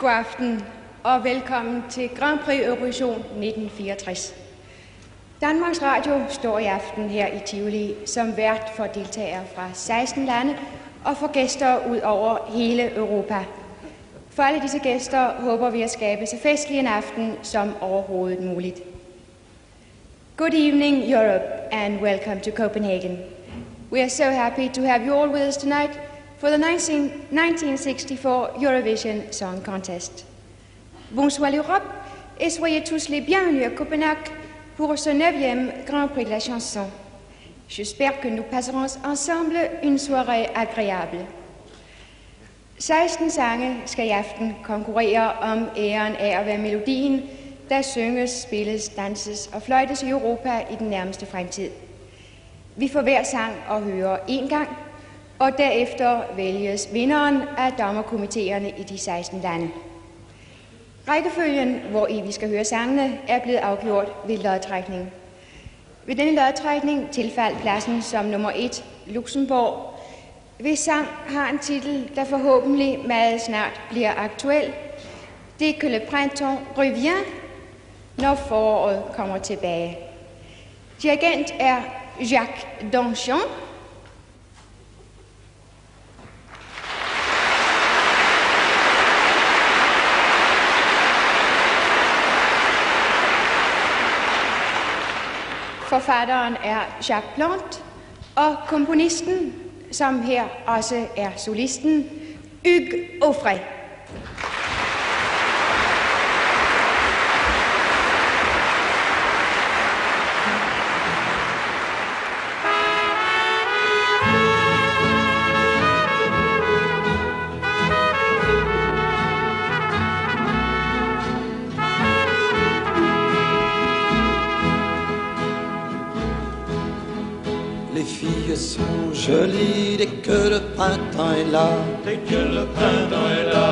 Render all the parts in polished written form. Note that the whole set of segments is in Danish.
God aften og velkommen til Grand Prix Eurovision 1964. Danmarks Radio står i aften her i Tivoli som vært for deltagere fra 16 lande og for gæster ud over hele Europa. For alle disse gæster håber vi at skabe så festlig en aften som overhovedet muligt. Good evening, Europe, and welcome to Copenhagen. We are so happy to have you all with us tonight for the 1964 Eurovision Song Contest. Bonsoir l'Europe et soyez tous les bienvenus à Copenhague pour ce 9e Grand Prix de la chanson. J'espère que nous passerons ensemble une soirée agréable. 16 sange skal i aften konkurrere om æren af at være melodien, der synges, spilles, danses og fløjtes i Europa i den nærmeste fremtid. Vi får hver sang at høre én gang, og derefter vælges vinderen af dommerkomiteerne i de 16 lande. Rækkefølgen, hvor vi skal høre sangene, er blevet afgjort ved lodtrækning. Ved denne lodtrækning tilfaldt pladsen som nummer 1 Luxembourg, hvis sang har en titel, der forhåbentlig meget snart bliver aktuel. Dès que le printemps revient, når foråret kommer tilbage. Dirigent er Jacques Donchon. Forfatteren er Jacques Plante, og komponisten, som her også er solisten, Hugues Aufray. Sont jolies dès que le printemps est là. Dès que le printemps est là.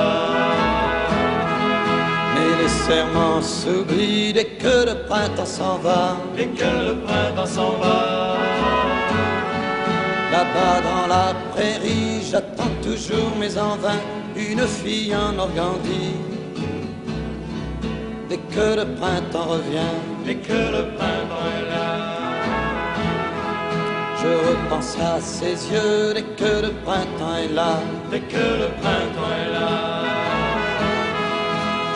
Mais les serments s'oublient dès que le printemps s'en va. Dès que le printemps s'en va. Là-bas dans la prairie, j'attends toujours, mais en vain, une fille en Normandie. Dès que le printemps revient. Dès que le printemps est là. Je repense à ses yeux dès que le printemps est là. Dès que le printemps est là.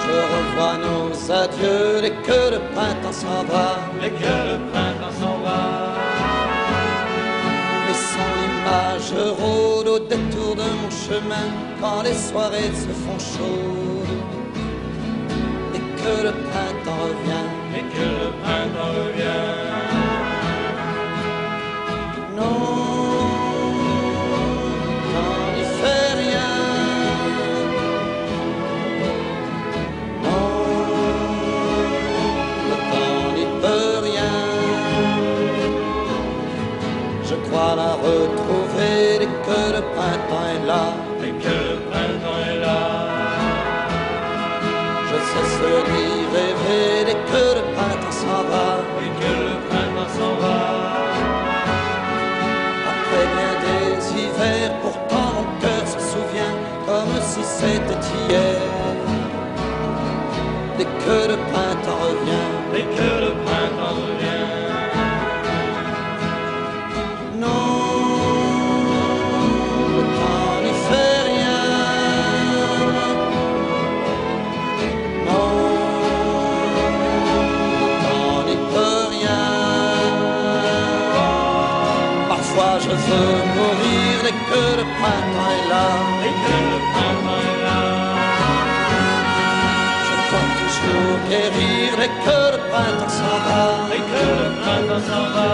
Je revois nos adieux dès que le printemps s'en va. Dès que le printemps s'en va. Et son image rôde au détour de mon chemin quand les soirées se font chaudes. Dès que le printemps revient. Dès que le printemps revient. La retrouver dès que le printemps est là. Dès que le printemps est là. Je cesse d'y rêver dès que le printemps s'en va. Dès que le printemps s'en va. Après bien des hivers, pourtant mon cœur se souvient comme si c'était hier. Dès que le printemps revient. Dès que le printemps revient. Je veux mourir dès que le printemps est là. Dès que le printemps est là. Je compte toujours guérir dès que le printemps s'en va. Dès que le printemps s'en va.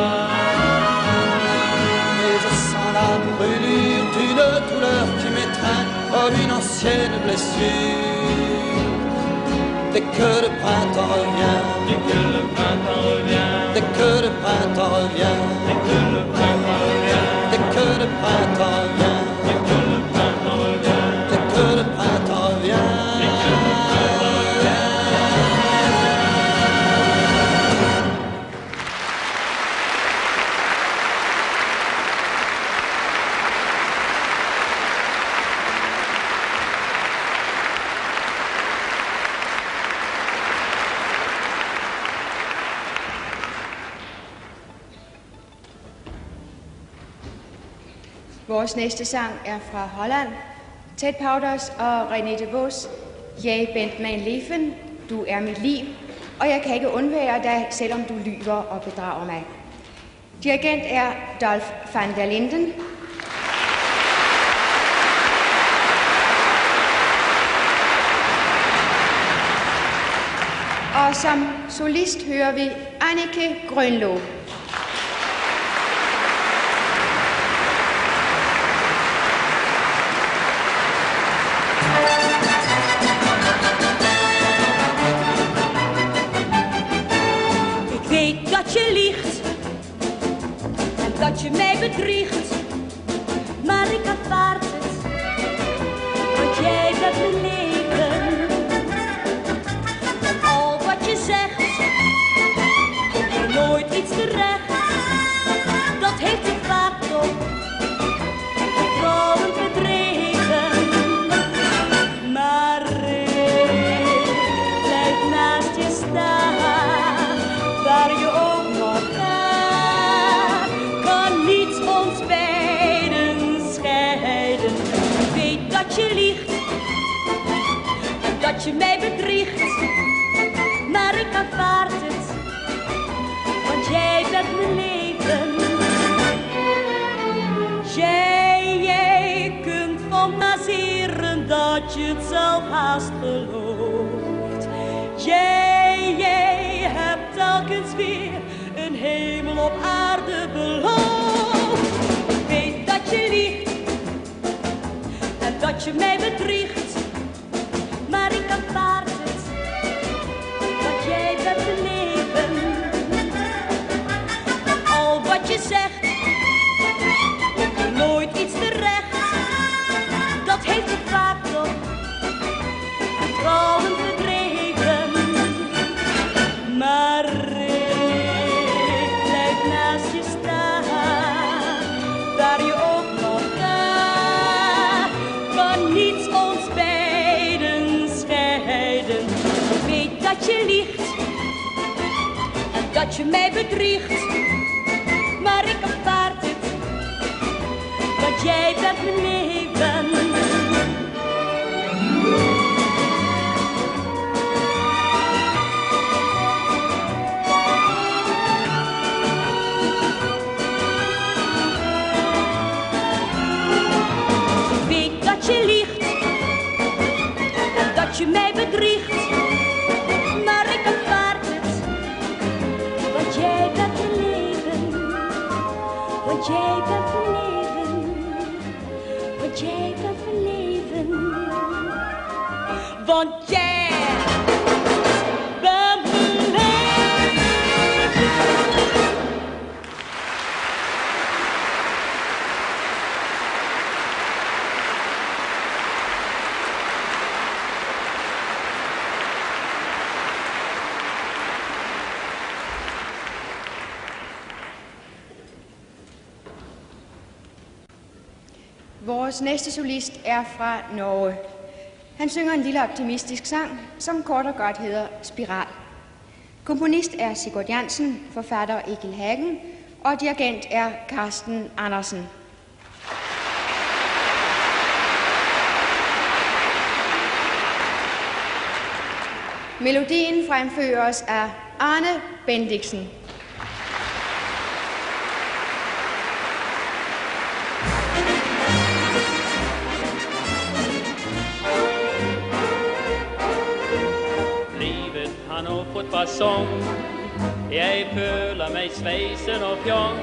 Et je sens la brûlure d'une douleur qui m'étreint comme une ancienne blessure. Dès que le printemps revient. Dès que le printemps revient. Dès que le printemps revient. Dès que le printemps revient. Dès que le printemps revient. Dès que le printemps revient. Dès que le printemps revient. Dès que le printemps revient. Vores næste sang er fra Holland. Ted Powders og René de Vos. Jeg bent mijn leven, du er mit liv, og jeg kan ikke undvære dig, selvom du lyver og bedrager mig. Dirigent er Dolf van der Linden. Og som solist hører vi Anneke Grønlå. Ik weet dat je liegt en dat je mij bedriegt, maar ik aanvaard het, want jij bent mijn leven. Van al wat je zegt, komt er nooit iets terecht. Dat heeft je vaak toch vertrouwen bedreven. Maar ik blijf naast je staan, waar je ook nog gaat, kan niets ons beiden scheiden. Ik weet dat je liegt en dat je mij bedriegt, maar ik aanvaard het, want jij bent mijn leven. Jij kunt fantaseren dat je het zelf haast gelooft. Jij hebt telkens weer een hemel op aarde beloofd. Ik weet dat je liegt en dat je mij bedriegt, maar ik aanvaard het, want jij bent mijn leven. Al wat je zegt, komt er nooit iets terecht. Dat heeft je vaak toch vertrouwen verdreven. Maar ik blijf naast je staan, waar je ook nog gaat, kan niets ons beiden scheiden. Ik weet dat je liegt en dat je mij bedriegt, maar ik aanvaard het, want jij bent mijn leven. Ik weet dat je liegt en dat je mij bedriegt, maar ik aanvaard het, want jij bent mijn leven. Want jij bent mijn leven. Want jij bent mijn leven. Want jij bent mijn leven. Vores næste solist er fra Norge. Han synger en lille optimistisk sang, som kort og godt hedder Spiral. Komponist er Sigurd Jansen, forfatter Egil Hagen, og dirigent er Carsten Andersen. Melodien fremføres af Arne Bendiksen. Fasong. Jeg føler meg sveisen og fjong,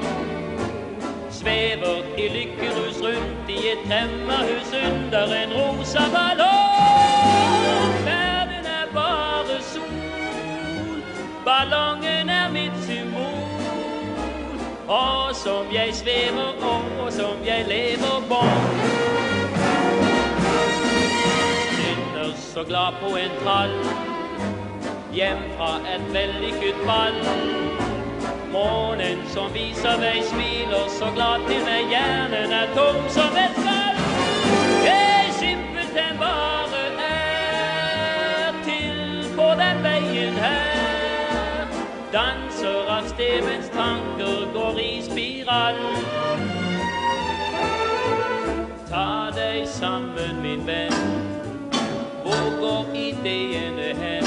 svever i lykkerus rundt i et kremmerhus under en rosa ballong. Verden er bare sol, ballongen er mitt symbol, og som jeg svever og som jeg lever bånd. Nynner så glad på en trall, hjem fra et vellykket ball. Månen som viser meg smiler så glad til meg, hjernen er tom som et skall. Jeg simpelthen bare er til på den veien her, danser av sted mens tanker går i spiral. sammen, min ven. Hvor går idéerne hen?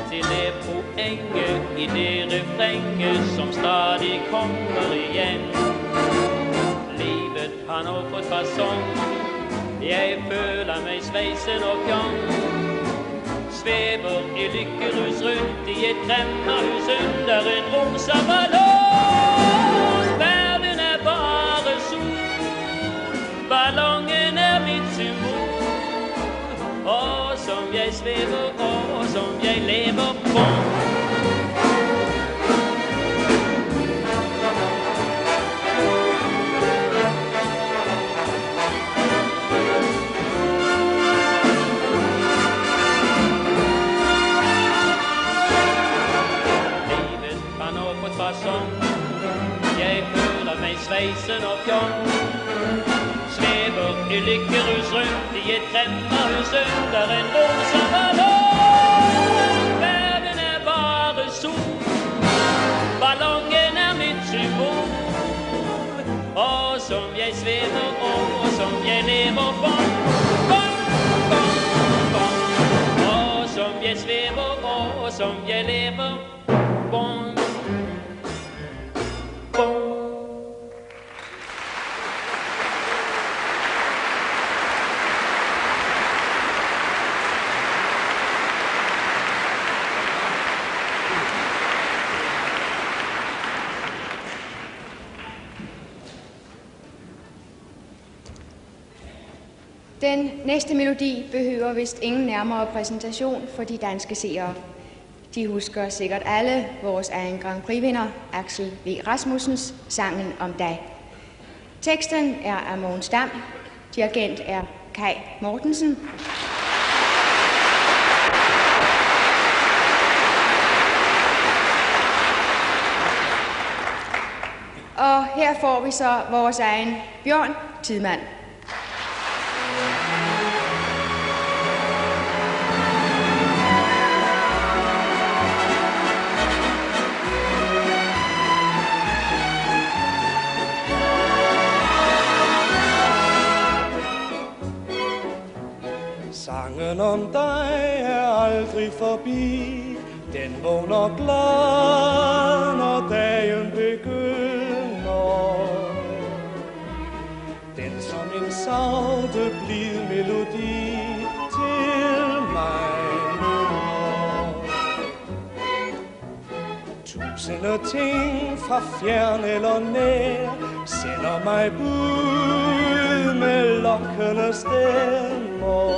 Til det poenge i det refrænge, som stadig kommer igen. Livet har nu fået fason. Jeg føler mig svejsen og fjong. Svæver i lykkerus rundt i et drømmerhus under en rosa ballon. Verden er bare sol, ballongen er mit symbol. Og som jeg svæver, og som jeg lever på. Jeg føler mig svejsen og fjong. Svæver i lykkerus rundt i et drømmerhus under en rosa ballon. Verden er bare sol, ballongen er mit symbol. Og som jeg svæver, og som jeg lever for. Og som jeg svæver, og som jeg lever for. Den næste melodi behøver vist ingen nærmere præsentation for de danske seere. De husker sikkert alle vores egen Grand Prix-vinder, Axel V. Rasmussens Sangen om dig. Teksten er af Mogens Dam, dirigent er Kai Mortensen. Og her får vi så vores egen Bjørn Tidemand. Sangen om dig er aldrig forbi. Den vågner glad, når dagen begynder. Den som en salte blid melodi til mig nynner. Tusinde ting fra fjern eller nær sender mig bud med lokkende stemmer.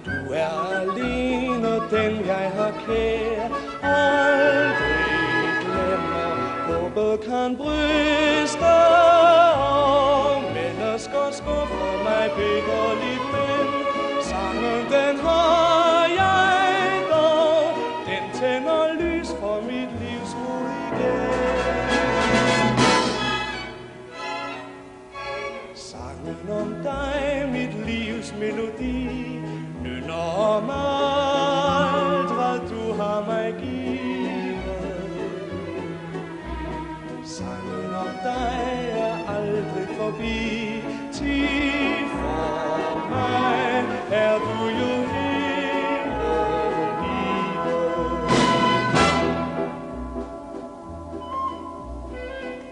Du er alene den jeg har kær, aldrig glemmer. Håbet kan bryste, og mennesker skuffer mig bitterligt, men sangen den har jeg dog. Den tænder lys for mit livs mod igen. Sangen om dig, mit livs melodi, nynner om alt, hvad du har mig givet. Sangen om dig er aldrig forbi, til for mig er du jo hele livet.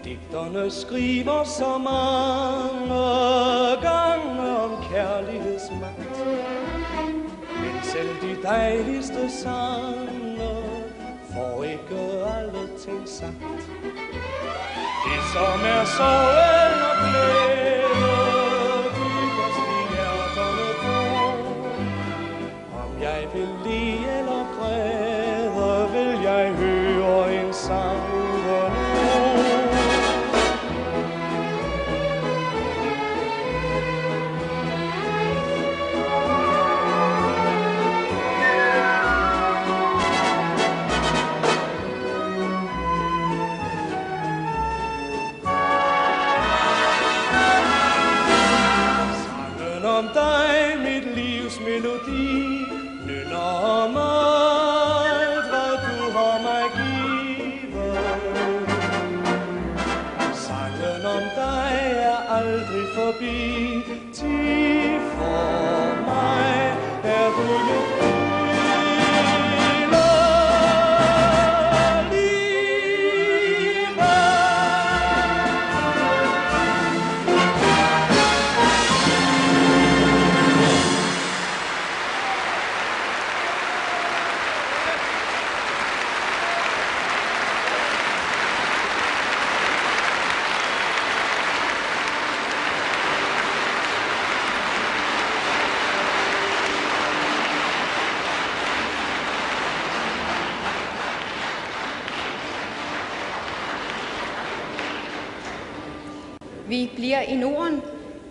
Digterne skriver så mange gange om kærlighedsmagt, men selv de dejligste sange får ikke alle ting sagt. Det som er sorgen og glæde, dybest i hjerterne bor. Om jeg vil le eller græde, vil jeg høre en sang uden ord. Om dig, mit livs melodi, nynner om alt, hvad du har mig givet. Sangen om dig er aldrig forbi. Til for mig er du jo Vi bliver i Norden.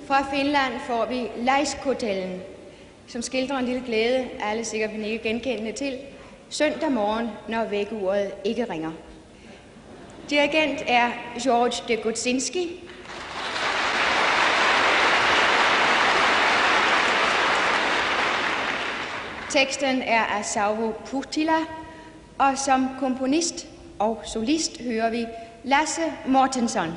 Fra Finland får vi Laiskotellen, som skildrer en lille glæde, alle sikkert vil ikke genkendende til, søndag morgen, når vækkeuret ikke ringer. Dirigent er George de Gudzinski. Teksten er af Sauro Puhtila, og som komponist og solist hører vi Lasse Mortensson.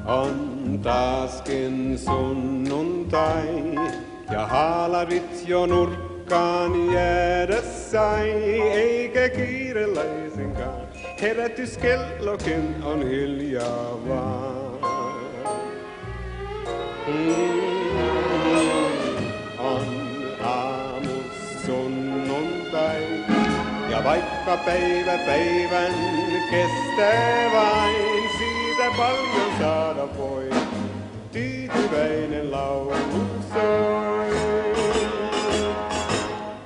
On taaskin sunnuntai ja haalarit jo nurkkaan jäädessäin, eikä kiire laisinkaan. Herätyskellokin on hiljaa vaan. On aamu sunnuntai ja vaikka päivä päivän kestää vain, siitä paljon saada voi. Tyytyväinen laulu soi.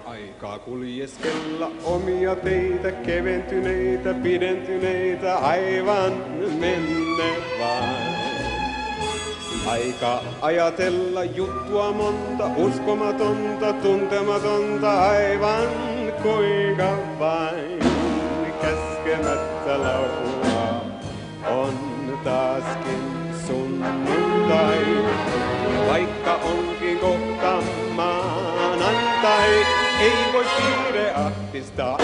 Aikaa kuljeskella omia teitä, keventyneitä, pidentyneitä, aivan menne vain. Aika ajatella juttua monta, uskomatonta, tuntematonta, aivan kuinka vain. Käskemättä laulaa on taaskin sunnuntai, vaikka onkin kohta maanantai. Ei voi kiire ahdistaa,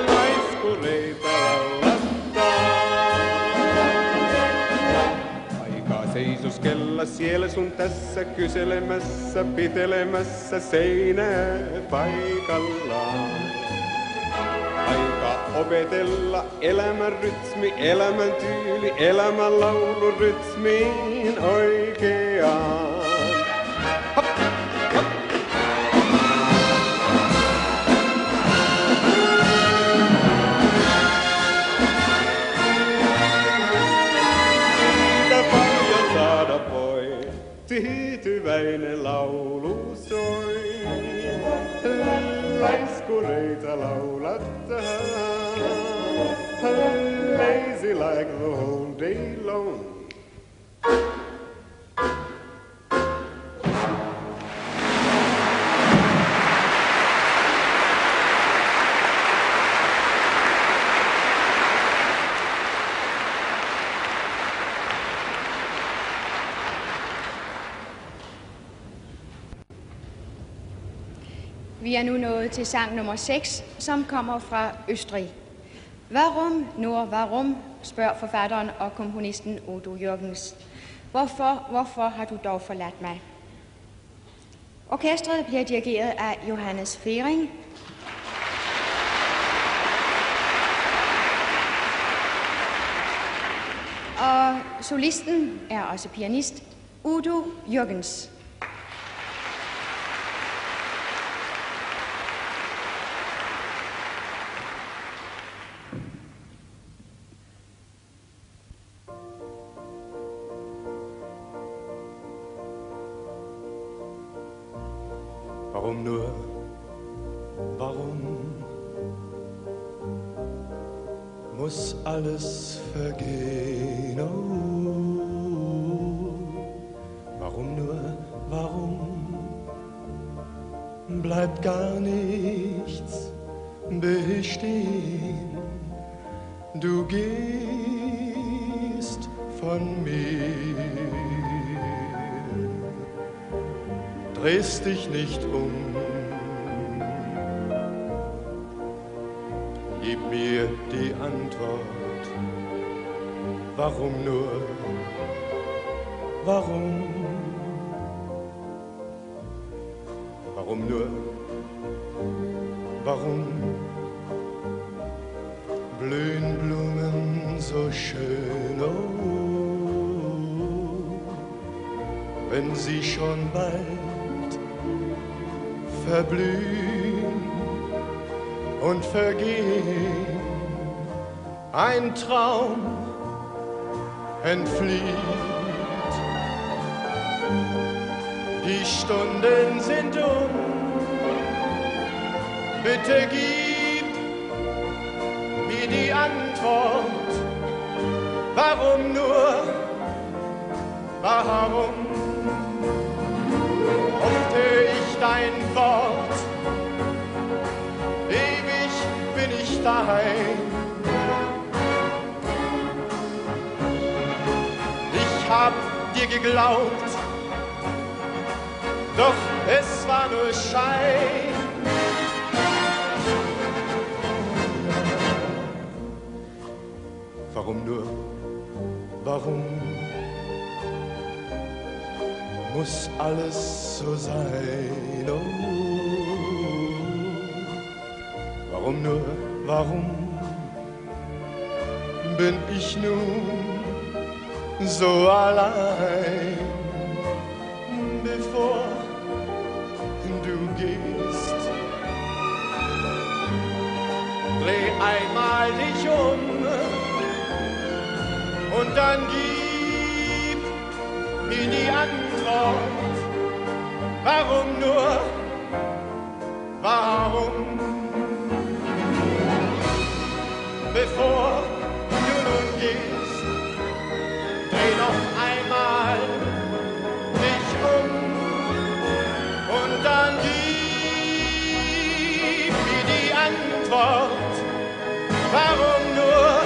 laiskureita laulattaa. Seisoskella siellä sun tässä, kyselemässä, pitelemässä seinää paikallaan. Aika opetella elämän rytmi, elämän tyyli, elämän laulu rytmiin oikeaan. Hop, hop. Tyytyväinen laulu soi, laiskureita laulattaa, lazy like the whole day long. Vi er nu nået til sang nummer 6, som kommer fra Østrig. Warum, nur warum, spørger forfatteren og komponisten Udo Jürgens. Hvorfor har du dog forladt mig? Orkestret bliver dirigeret af Johannes Fering. Og solisten er også pianist Udo Jürgens. Warum nur, warum muss alles vergehen? Oh, warum nur, warum bleibt gar nichts bestehen? Du gehst von mir. Drehst dich nicht um, gib mir die Antwort. Warum nur? Warum? Warum nur? Warum blühen Blumen so schön, oh, wenn sie schon bald verblühen und vergehen? Ein Traum entflieht, die Stunden sind bitte gib mir die Antwort. Warum nur? Warum hoffte ich dein Wort? Ewig bin ich dein. Ich hab dir geglaubt, doch es war nur Schein. Warum nur? Warum muss alles so sein? Oh, warum nur? Warum bin ich nun so allein? Bevor du gehst, dreh einmal dich um und dann gib mir die Antwort. Warum nur? Warum? Bevor du nun gehst, dreh noch einmal dich um und dann gib mir die Antwort. Warum nur?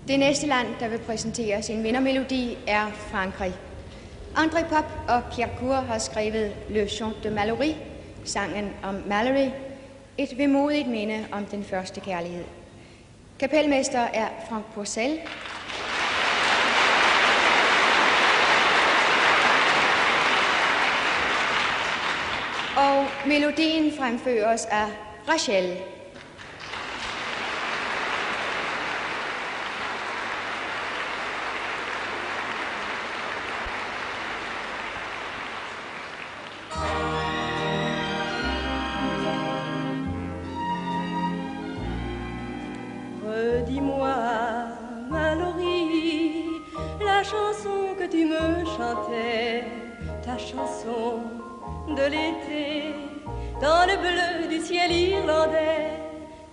Det næste land, der vil præsentere sin vindermelodi, er Frankrig. André Pop og Pierre Cour har skrevet Le Chant de Mallory, sangen om Mallory, et vemodigt minde om den første kærlighed. Kapelmester er Frank Purcell. Og melodien fremføres af Rachel. Redis-moi, Mallory, la chanson que tu me chantais, ta chanson de l'été, dans le bleu du ciel irlandais.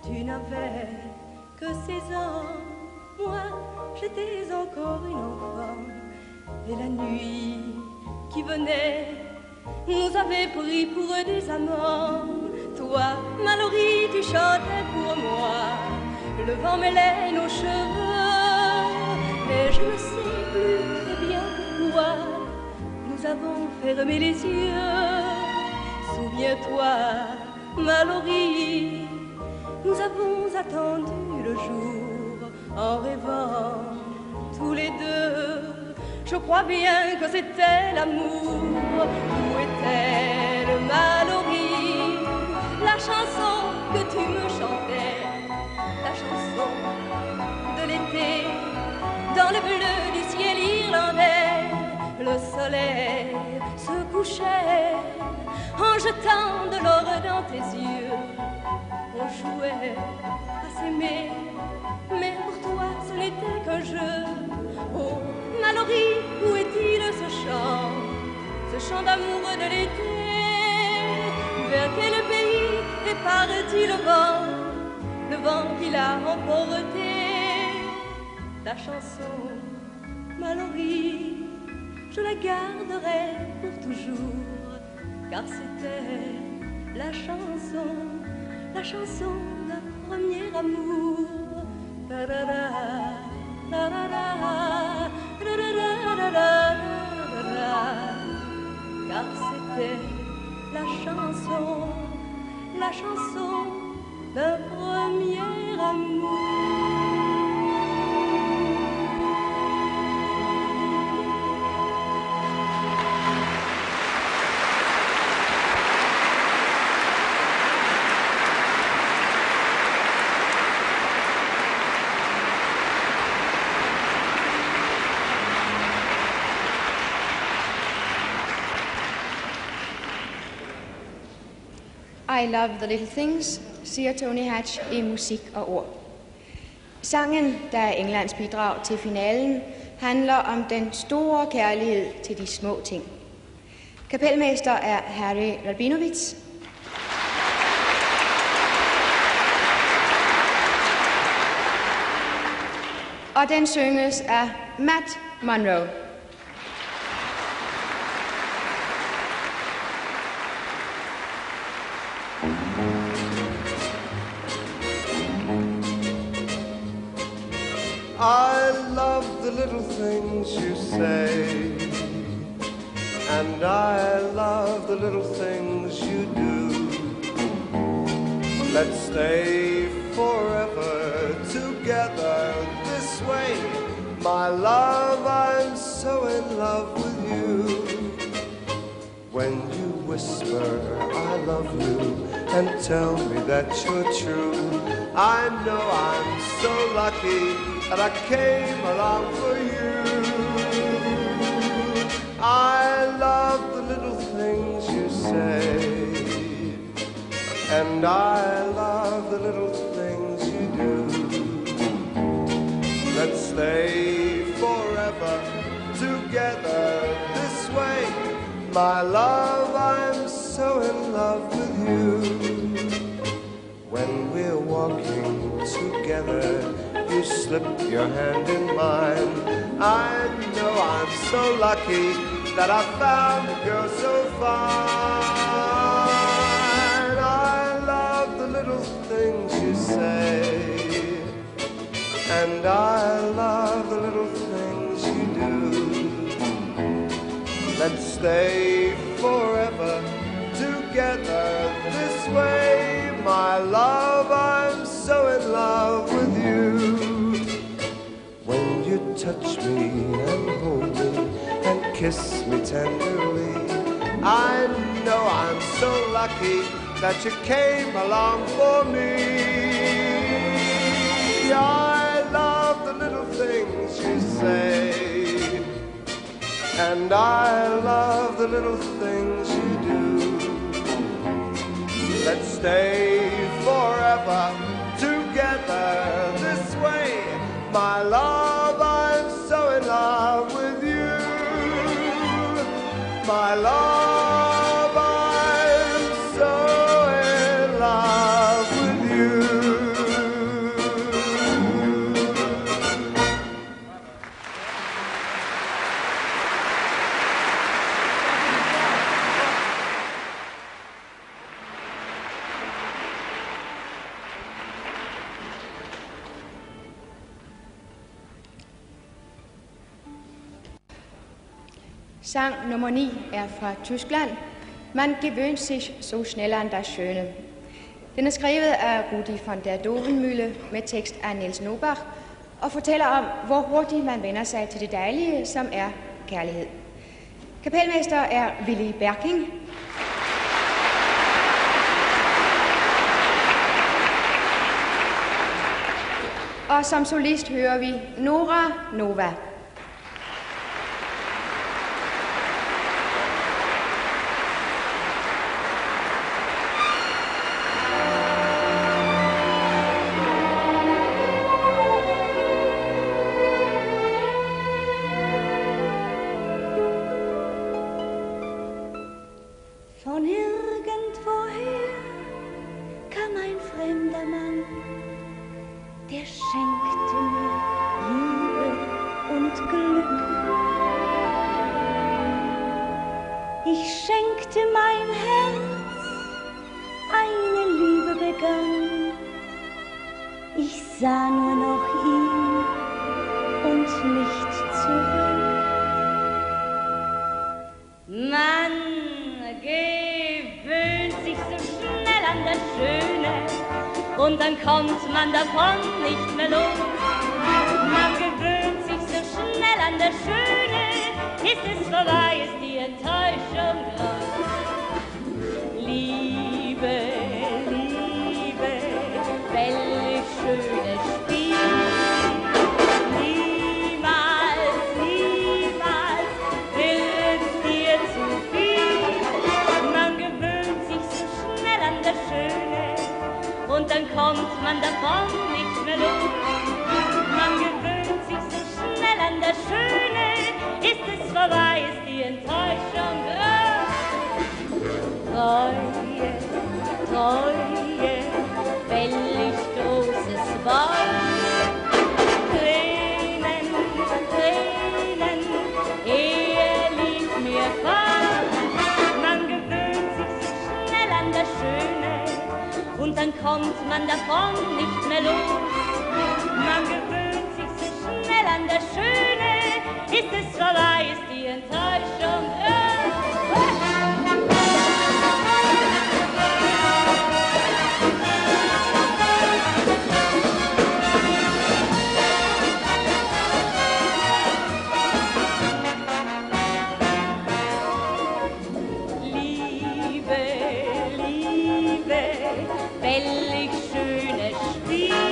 Tu n'avais que 16 ans, moi j'étais encore une enfant, et la nuit qui venait nous avait pris pour des amants. Toi, Mallory, tu chantais pour moi, le vent mêlait nos cheveux, et je ne sais plus très bien pourquoi nous avons fermé les yeux. Souviens-toi, Mallory, nous avons attendu le jour en rêvant tous les deux. Je crois bien que c'était l'amour. Où était le Mallory, la chanson que tu me chantais, la chanson bleu du ciel irlandais, le soleil se couchait en jetant de l'or dans tes yeux. On jouait à s'aimer, mais pour toi ce n'était qu'un jeu. Oh Mallory, où est-il ce chant d'amour de l'été? Vers quel pays est parti le vent qui l'a emporté? Ta chanson, Mallory, je la garderai pour toujours, car c'était la chanson d'un premier amour. Ta-da-da, ta-da-da, ta-da-da-da-da-da. Car c'était la chanson d'un premier amour. I love the little things, siger Tony Hatch i musik og ord. Sangen, der er Englands bidrag til finalen, handler om den store kærlighed til de små ting. Kapelmester er Harry Rabinowitz. Og den synges af Matt Monro. I love the little things you say, and I love the little things you do. Let's stay forever together this way. My love, I'm so in love with you. When you whisper I love you and tell me that you're true, I know I'm so lucky that I came along for you. I love the little things you say, and I love the little things you do. Let's stay forever together this way. My love, I'm so in love with you. When we're walking together, you slip your hand in mine. I know I'm so lucky that I found a girl so fine. I love the little things you say, and I love the little things you do. Let's stay forever together this way. My love, I'm so in love with you. When you touch me and hold me and kiss me tenderly, I know I'm so lucky that you came along for me. I love the little things you say, and I love the little things you do. Let's stay forever together this way. My love, I'm so in love with you. My love, I'm so in love with you. Sang nummer 9 er fra Tyskland. Man gewöhnt sich so schnell an das Schöne. Den er skrevet af Rudi von der Dovenmühle med tekst af Niels Nobach og fortæller om, hvor hurtigt man vender sig til det dejlige, som er kærlighed. Kapelmester er Willy Berking. Og som solist hører vi Nora Nova. begann. Ich sah nur noch ihn und nicht zurück. Man gewöhnt sich so schnell an das Schöne und dann kommt man davon nicht mehr los. Man gewöhnt sich so schnell an das Schöne, ist es vorbei, ist die Enttäuschung groß. Liebe, Liebe, welch schönes Spiel. Niemals, niemals wird dir zu viel. Man gewöhnt sich so schnell an das Schöne und dann kommt man davon nicht mehr los. Man gewöhnt sich so schnell an das Schöne, ist es vorbei, ist die Enttäuschung groß. Treue, Treue, welch großes Wort. Tränen, Tränen, liegt mir fort. Man gewöhnt sich so schnell an das Schöne und dann kommt man davon nicht mehr los. Man gewöhnt sich so schnell an das Schöne, ist es vorbei, ist die Enttäuschung Liebe, Liebe, welch schönes Spiel.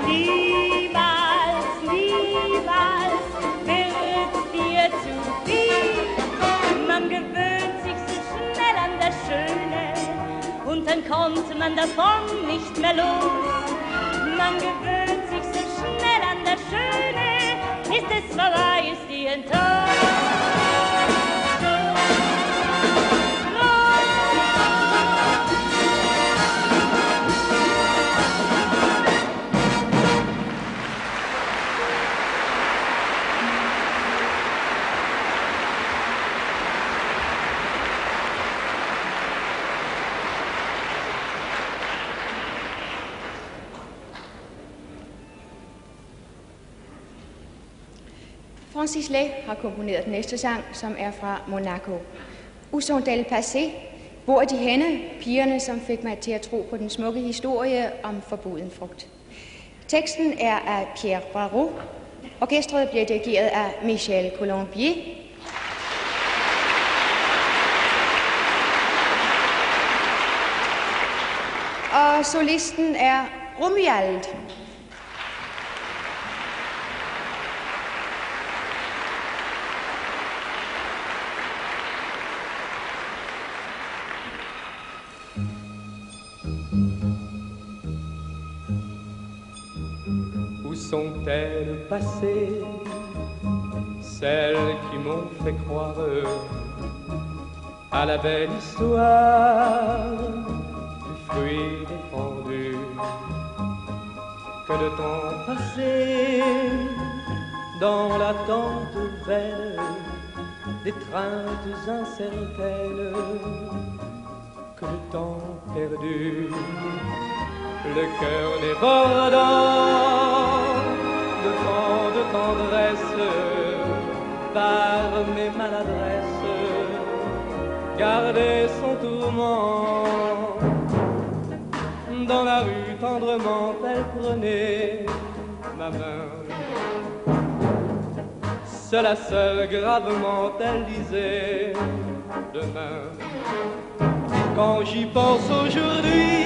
Niemals, niemals wird dir zu viel. Man gewöhnt sich so schnell an das Schöne und dann kommt man davon nicht mehr los. Man gewöhnt sich so schnell an das Schöne, ist es vorbei, ist die Enttäuschung. Francis Lai har komponeret den næste sang, som er fra Monaco. Où sont-elles passées? Hvor er de henne, pigerne, som fik mig til at tro på den smukke historie om forbuden frugt? Teksten er af Pierre Barrault. Orkestret bliver dirigeret af Michel Colombier. Og solisten er Romuald. Où sont-elles passées, celles qui m'ont fait croire à la belle histoire du fruit défendu? Que de temps passé dans l'attente vaine d'étreintes incertaines, que de temps perdu, le cœur débordant de tant de tendresse par mes maladresses, gardait son tourment. Dans la rue tendrement elle prenait ma main, seule à seule gravement elle disait demain. Quand j'y pense aujourd'hui,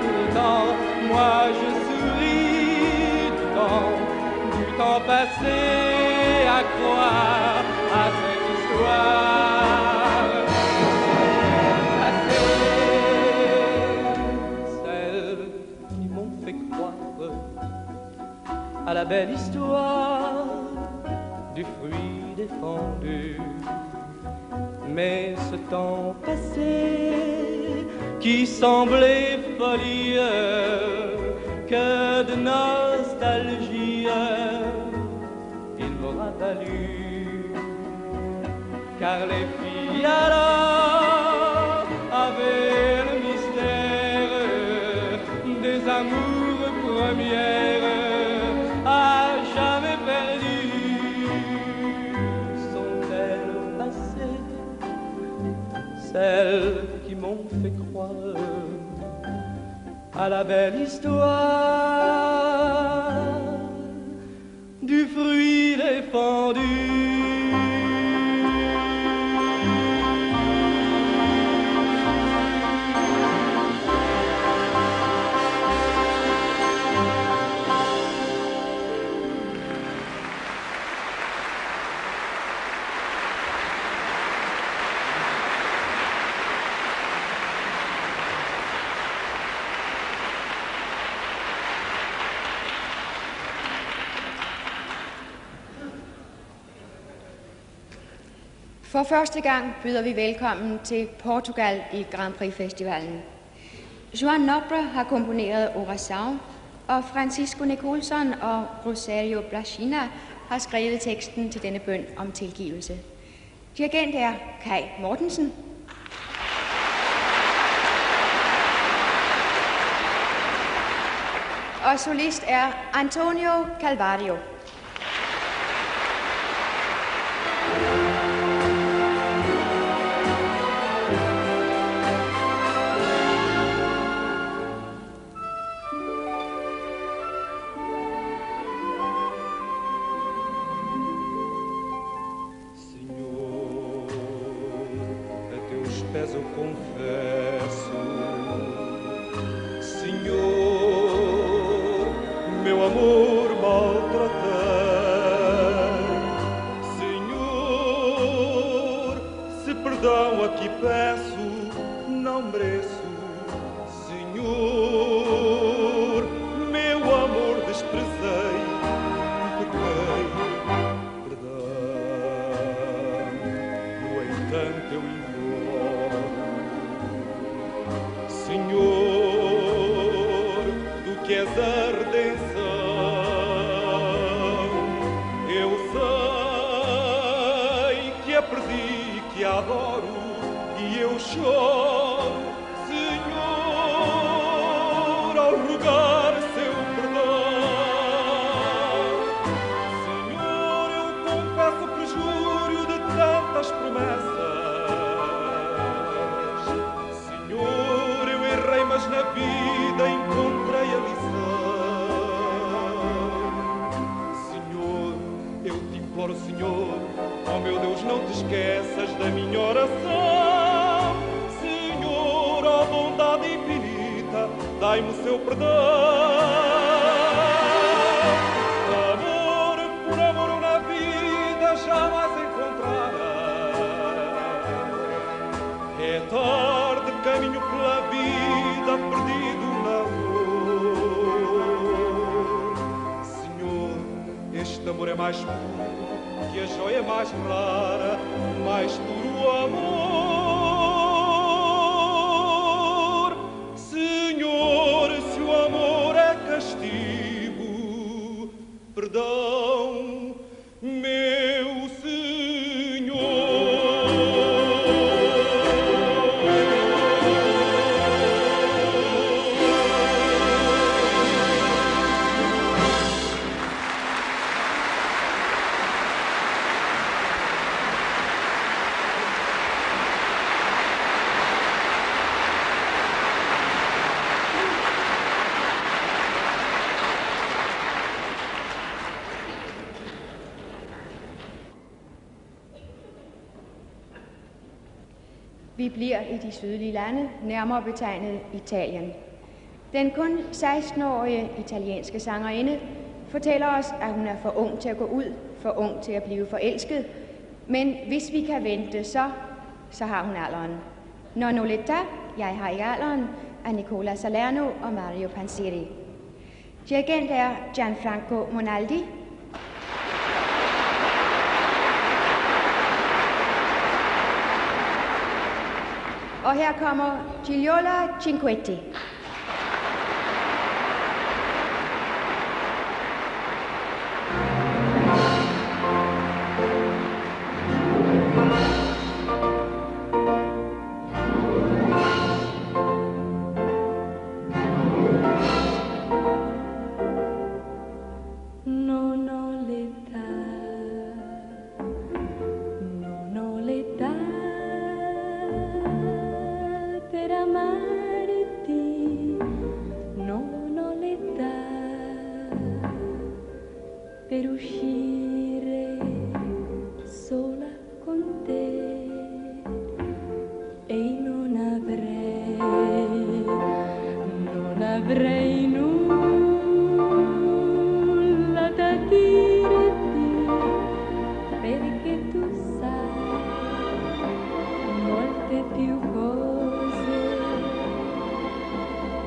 pourtant moi je souris du temps passé à croire à cette histoire. Celles qui m'ont fait croire à la belle histoire du fruit défendu. Mais ce temps passé qui semblait folie, que de nostalgie, il m'aura valu. Car les filles alors avaient le mystère première à jamais perdues sont-elles passées, celles qui m'ont fait croire à la belle histoire du fruit défendu. For første gang byder vi velkommen til Portugal i Grand Prix Festivalen. Joan Nobre har komponeret Oração, og Francisco Nicholson og Rosario Blachina har skrevet teksten til denne bøn om tilgivelse. Dirigent er Kai Mortensen. Og solist er Antonio Calvario. Eu confesso, Senhor, meu amor maltratei. Senhor, se perdão aqui peço, não mereço. Senhor, meu amor desprezei e pequei. Perdão, no entanto eu Senhor, tu que és a redenção, eu sei que a perdi, que a adoro e eu choro, Senhor, ao rogar seu perdão. Senhor, eu confesso o perjúrio de tantas promessas. Mas na vida encontrei a lição. Senhor, eu te imploro, Senhor, oh meu Deus, não te esqueças da minha oração. Senhor, ó bondade infinita, dai-me o seu perdão. Amor por amor na vida jamais encontrará. É tarde, caminho pela vida perdido na dor. Senhor, este amor é mais puro que a joia mais rara, mais puro amor. Senhor, se o amor é castigo, perdão, meu Senhor. Vi bliver i de sydlige lande, nærmere betegnet Italien. Den kun 16-årige italienske sangerinde fortæller os, at hun er for ung til at gå ud, for ung til at blive forelsket. Men hvis vi kan vente, så har hun alderen. Non ho l'età, jeg har ikke alderen, af Nicola Salerno og Mario Panzeri. Dirigent er Gianfranco Monaldi. Og her kommer Gigliola Cinquetti. per uscire sola con te e non avrei nulla da dirti, perché tu sai molte più cose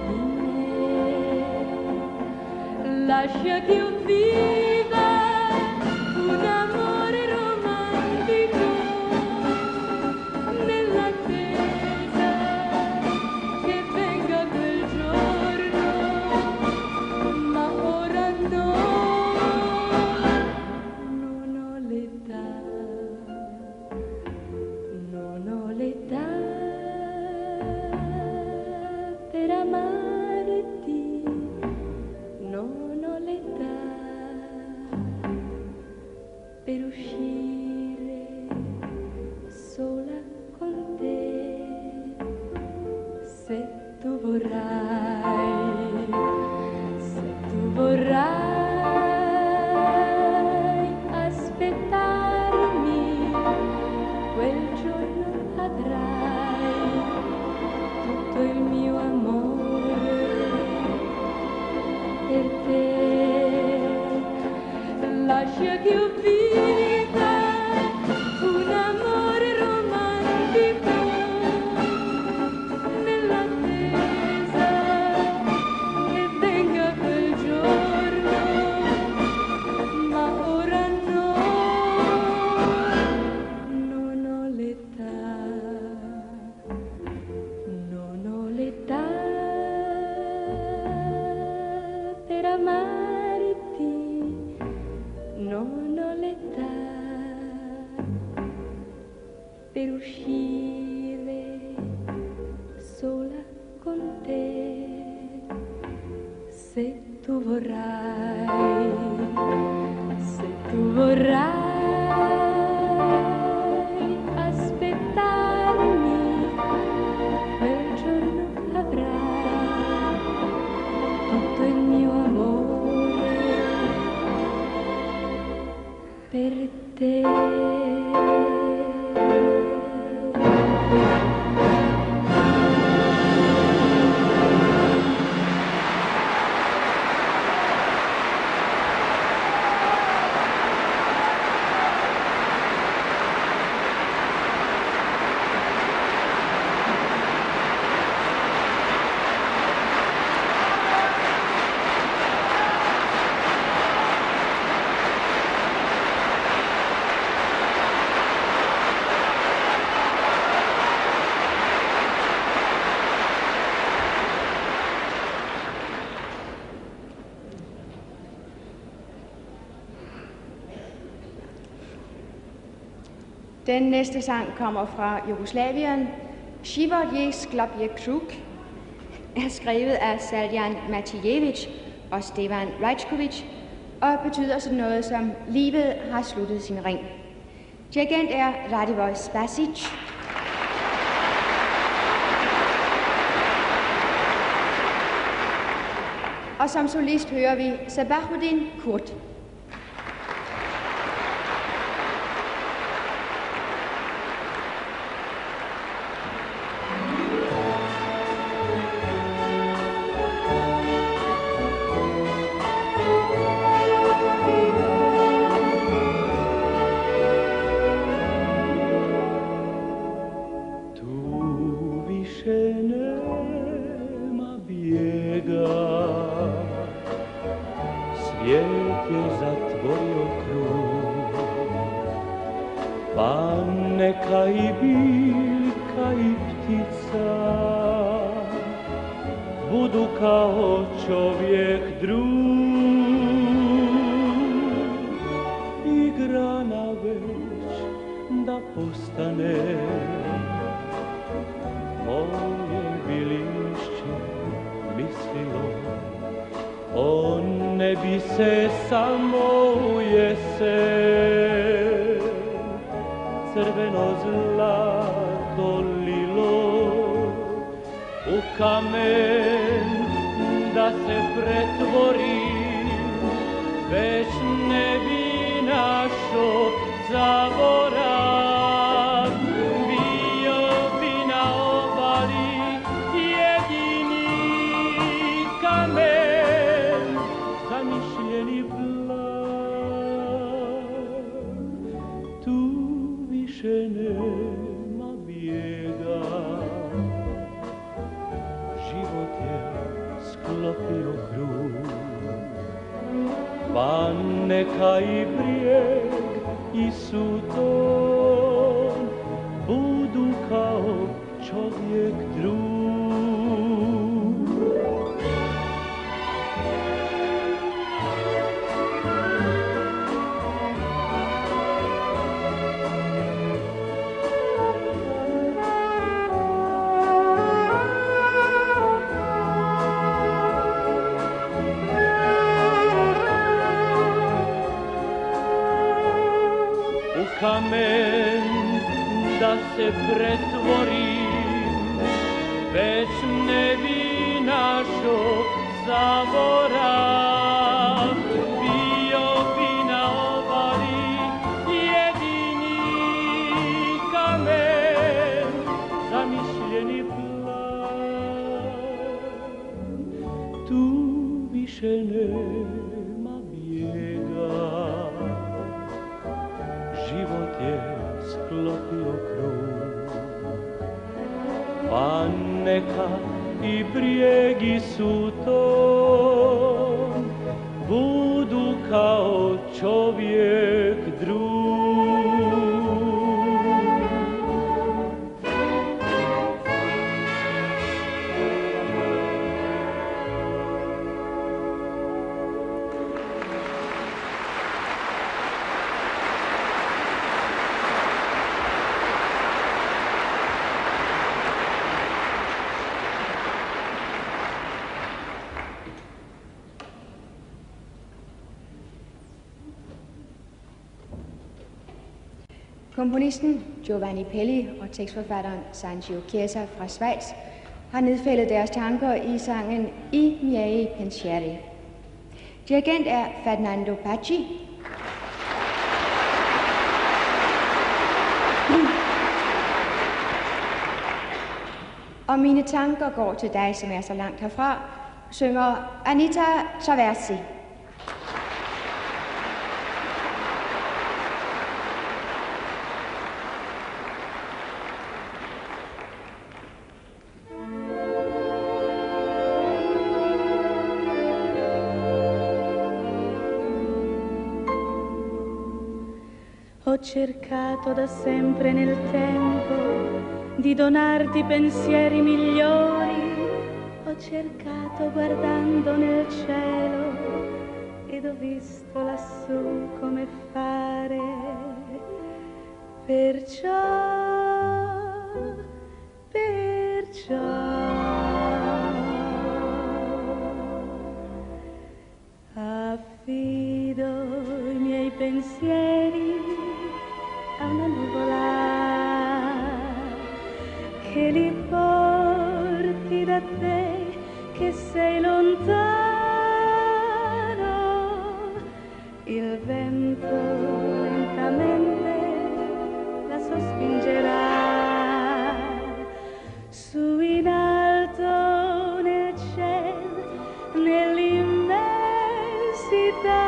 di me. Lascia che io viva un amore romantico nell'attesa che venga quel giorno, ma ora no, non ho l'età per amarti, non ho l'età per uscire sola con te. Se tu vorrai aspettarmi, quel giorno avrai tutto il mio amore per te. Lascia che io viva un amore romantico nell'attesa che venga quel giorno, ma ora no, non ho l'età per amarti, non ho l'età per uscire sola con te. Se tu vorrai aspettarmi, quel giorno avrai tutto il mio amore per te. Den næste sang kommer fra Jugoslavien. Život je sklopje krug er skrevet af Saljan Matijević og Stevan Rajković og betyder sådan noget som livet har sluttet sin ring. Dirigent er Radivoj Spasić. Og som solist hører vi Sabahuddin Kurt. Kamen da se pretvori već ne bi panne kaj brijeg i suton budu kao čovjek drug. Kamen da se pretvorim, već ne bi našo zaborav. Bio bi na obali jedini kamen, zamišljeni plan. Tu više nema bijega, život je sklopio krug, pa neka i brijegi suton budu kao čovjek drug. Komponisten Giovanni Pelli og tekstforfatteren Sancho Chiesa fra Schweiz har nedfældet deres tanker i sangen I miei pensieri. Dirigent er Fernando Pacci. Og mine tanker går til dig, som er så langt herfra, synger Anita Traversi. Ho cercato da sempre nel tempo di donarti pensieri migliori. Ho cercato guardando nel cielo ed ho visto lassù come fare. Perciò affido i miei pensieri a una nuvola che li porti da te, che sei lontano. Il vento lentamente la sospingerà su in alto nel cielo, nell'immensità.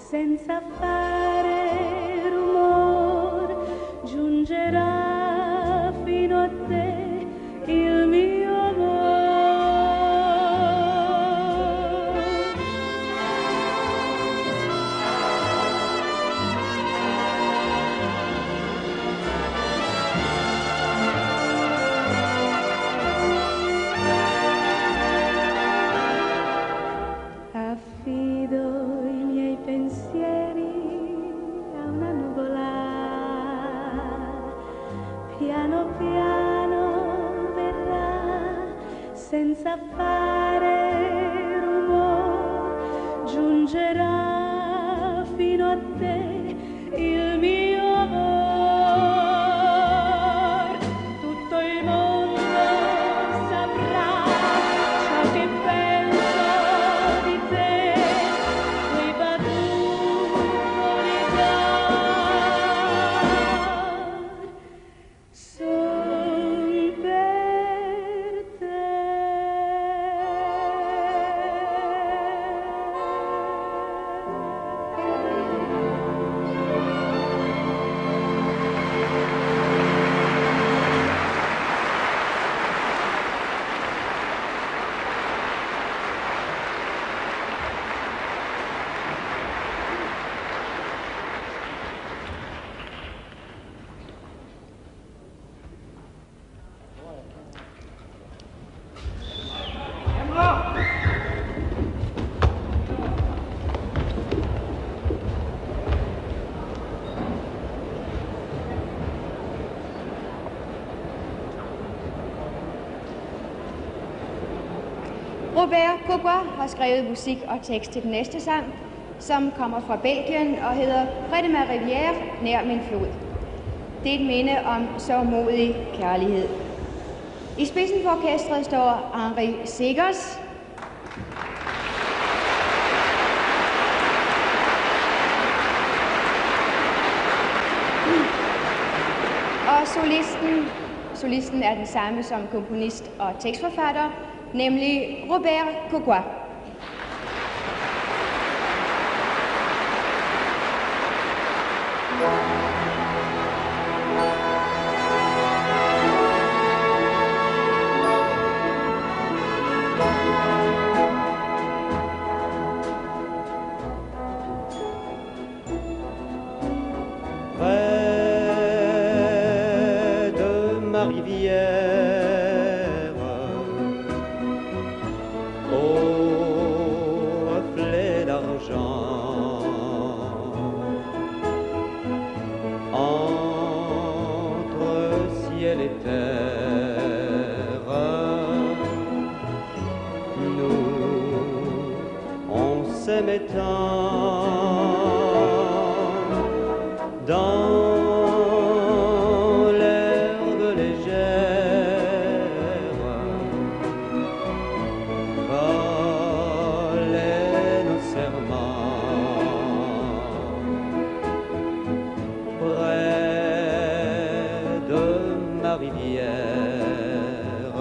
Senza fare rumor giungerà fino a te il mio Affido i miei pensieri a una nuvola, piano piano verrà, senza fare rumore, giungerà fino te il mio amor. Tutto il mondo saprà ciò che penso di te, quei battutoni d'amor son per te. Robert Courgois har skrevet musik og tekst til den næste sang, som kommer fra Belgien og hedder Près de ma rivière, nær min flod. Det er et minde om sørgmodig kærlighed. I spidsen for orkestret står Henri Segers. Og solisten er den samme som komponist og tekstforfatter, nemlig Robert Courgois. Près de ma rivière, au reflet d'argent, entre ciel et terre, nous, on s'aimait tant dans l'herbe légère, valaient nos serments. Près de ma rivière,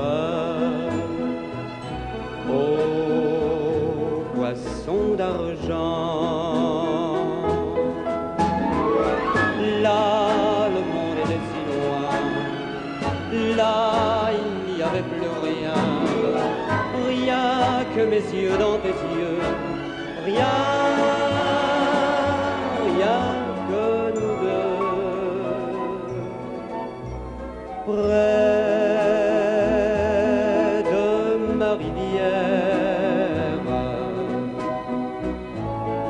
aux poissons d'argent, là le monde était si loin, là il n'y avait plus rien, rien que mes yeux dans tes yeux, rien, rien que nous deux. Près de ma rivière,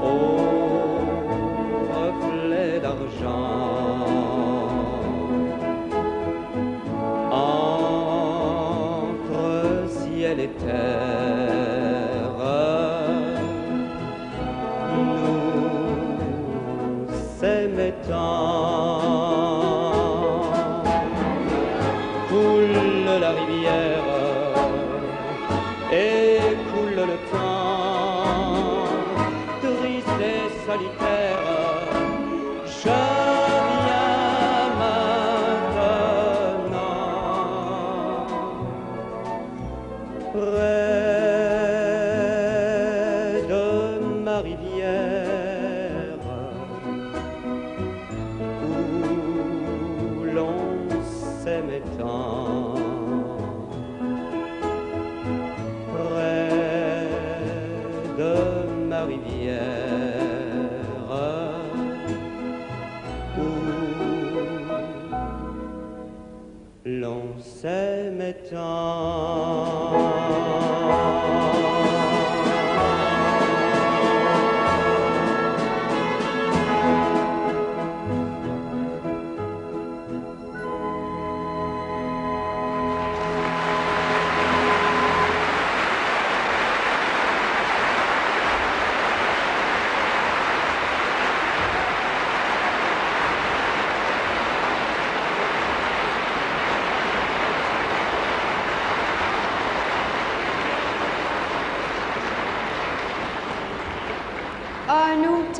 au reflet d'argent, entre ciel et terre, nous s'aimer tant. Coule la rivière et coule le temps, triste et solitaire, je viens maintenant. Près de ma rivière, où l'on s'aimait tant, près de ma rivière,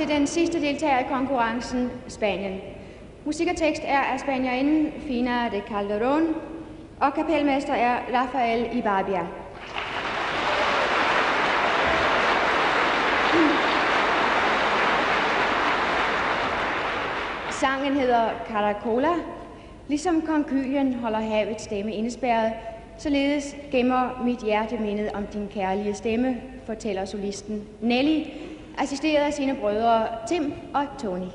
til den sidste deltager i konkurrencen, Spanien. Musik og tekst er af spanierinden Fina de Calderón, og kapelmester er Rafael Ibarbiá. Sangen hedder Caracola. Ligesom konkylien holder havets stemme indespærret, således gemmer mit hjerte mindet om din kærlige stemme, fortæller solisten Nelly, assisteret af sine brødre Tim og Tony.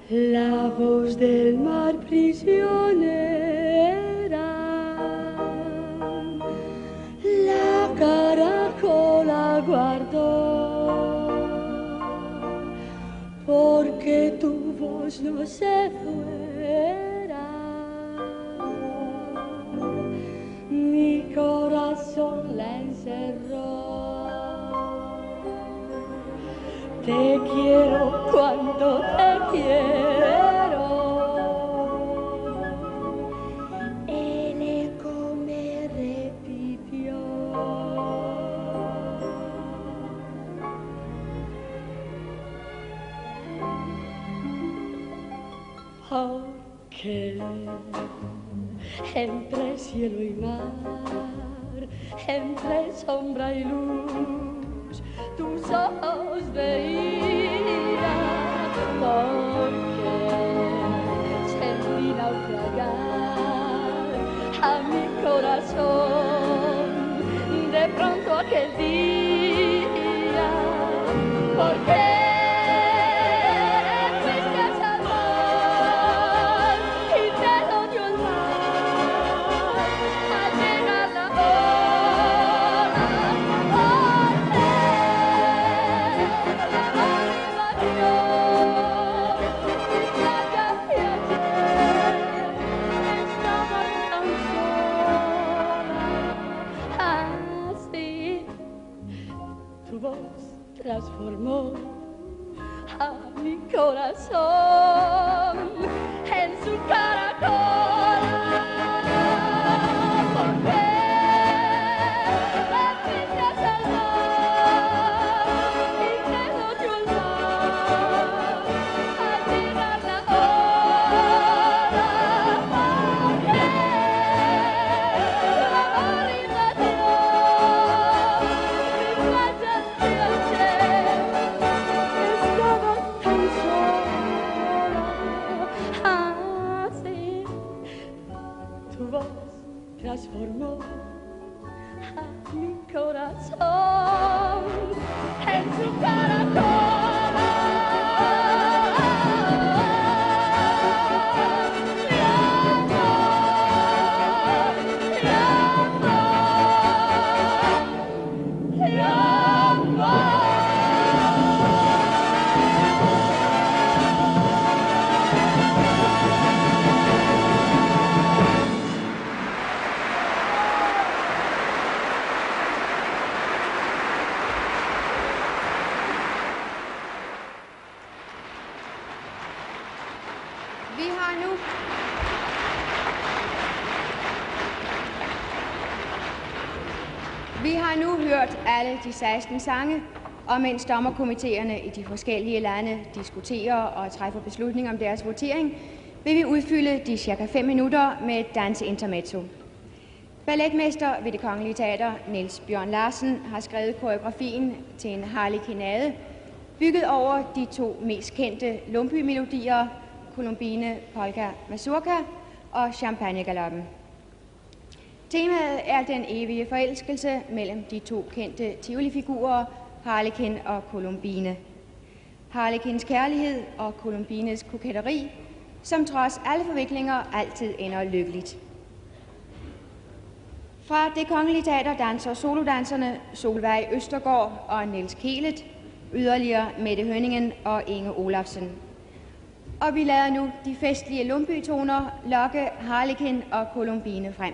La voz del mar prisionera, la caracola guardó, porque tu voz no se fuera. Mi corazón la encerró. Te quiero cuando te quiero. El eco me repitió. Aunque entre cielo y mar, entre sombra y luz, tus ojos veía, porque sentí naufragar a mi corazón de pronto aquel día, porque fuiste a salvar y te lo dio el mar al llegar la transformó a mi corazón en su caracola, porque me fuiste a salvar y te lo dio el mar al llegar la hora, porque tu amor invadió mi playa de noche. Estaba tan sola, así tu voz transformó a mi corazón en su caracola. Mi amor, mi amor. Vi har nu hørt alle de 16 sange, og mens dommerkomiteerne i de forskellige lande diskuterer og træffer beslutning om deres votering, vil vi udfylde de cirka 5 minutter med et danseintermezzo. Balletmester ved Det Kongelige Teater, Niels Bjørn Larsen, har skrevet koreografien til en harlekinade, bygget over de 2 mest kendte Lumbye-melodier, Colombine, Polka, Mazurka og Champagnegaloppen. Temaet er den evige forelskelse mellem de 2 kendte Tivoli-figurer, Harlekin og Colombine. Harlekins kærlighed og Colombines koketteri, som trods alle forviklinger altid ender lykkeligt. Fra Det Kongelige Teater danser solodanserne Solveig Østergaard og Niels Kelet, yderligere Mette Hønningen og Inge Olafsen. Og vi lader nu de festlige Lumbye-toner lokke Harlekin og Colombine frem.